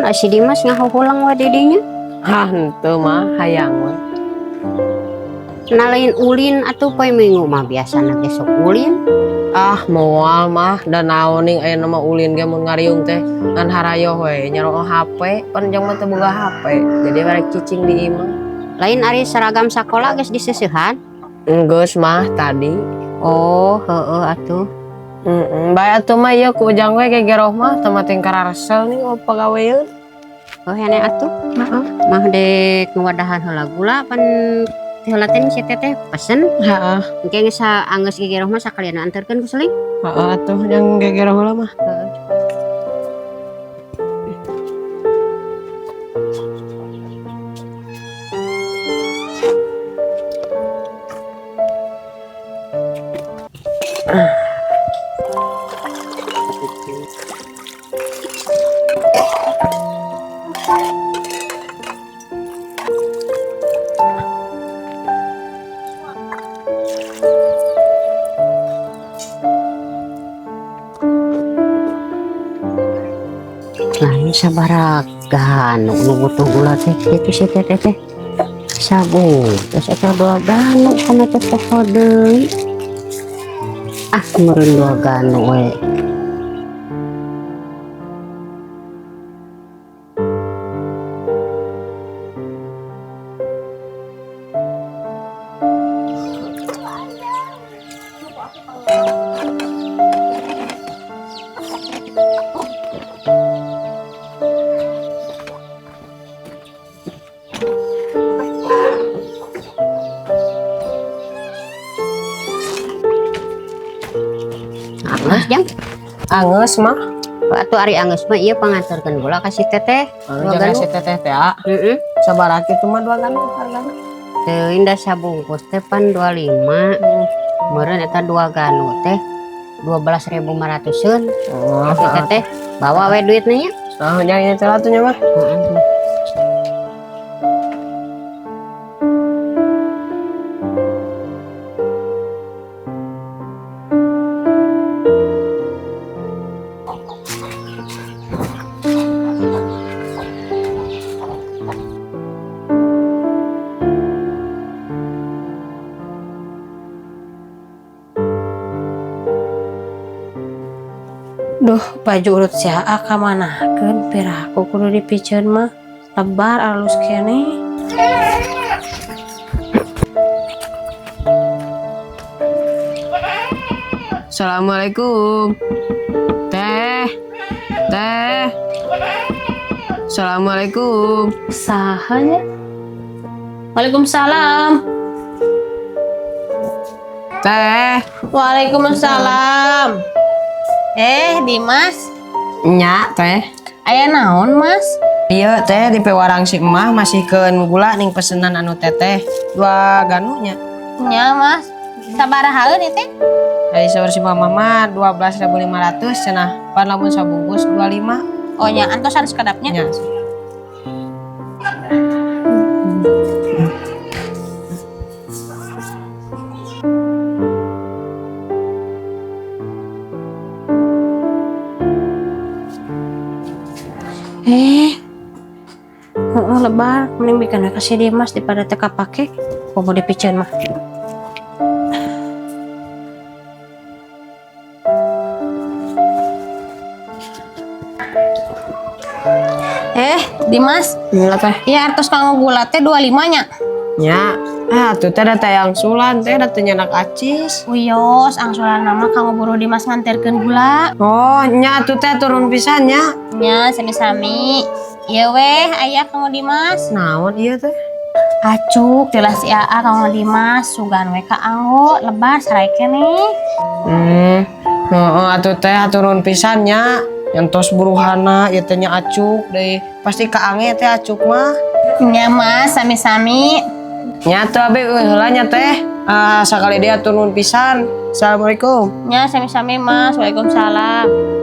Kak si Dimas ngahuhulang wa didinya. Henteu mah hayang we. Nah lain ulin atuh poe minggu mah biasana ge sok ulin. Moal mah dan naoning aya nama ulin ge mun ngariung teh ngan harayo we nyaro HP panjang mah teu boga HP jadi merek cicing di imah. Lain ari seragam sakola geus diseusehan. Geus mah tadi. Oh heueuh atuh. Bae atuh mah ieu ku ujang we gegeroh mah teu mah ting kararesel nih pagaweeun. Oh hene atuh. Mah dek ngawadahan heula gula pan heula teh si teteh pesen. Heeh. Engke geus anggeus gegeroh mah sakalian anterkeun ku Seling. Heeh atuh yang gegeroh heula mah. Lain sabaraga nu butuh gula teh kitu si teteh teh. Sabu, terus eta dua ganu kana teh toko deui. Meureun dua ganu we. Anggeus jang. Anggeus mah. Atuh ari anggeus mah ieu panganterkeun gula ka si teteh. Dua Jangan ganu. si teteh teh. Sabar kitu mah 2 ganu hargana. Teu indah sabungkus teh pan 25. Meureun eta 2 ganu teh 12.500-eun. Si teteh bawa we duitna nya. Nyari teh atunya mah. Duh, baju urut si Aa kamanakeun piraku kudu dipiceun mah lebar alus kene. Assalamualaikum. Teh. Assalamualaikum. Sahanya? Waalaikumsalam. Teh. Waalaikumsalam. Dimas, Nya teh. aya naon Mas? Iya teh di pewarang si emah masihkeun gula ning pesenan anu teteh 2 ganunya. Nya Mas, sabarahaeun ieu teh? Dari saur si mama mah 12.500 cenah pan lamun sabungkus 25. Oh nya antosan sekedapnya. Nya. Lebar mending bikin kasih dia Mas daripada teka pake mau dipiceun mah. Dimas, Gula teh. iya artos kanggo gula teh 25 nya. Nya. Tuh teh da tayang sulan teh da teu nyanak acis. Uyos, angsuran nama kanggo buru Dimas nganterkeun gula. Oh, nya tuh teh turun pisan nya. Nya sami-sami. Iya weh, ayah kanggo Dimas. Naon ieu teh? Acuk tilah si Aa kanggo Dimas, sugan we ka anggo lebar sarai keneh. Atuh teh turun pisan nya. Nyantos buruhana ieu teh nya acuk deui. Pasti kaange teh acuk mah. Nya Mas, sami-sami. Nya tuh abi heula nya teh. Sakali dia turun pisan. Assalamualaikum. Nya sami-sami Mas, waalaikumsalam.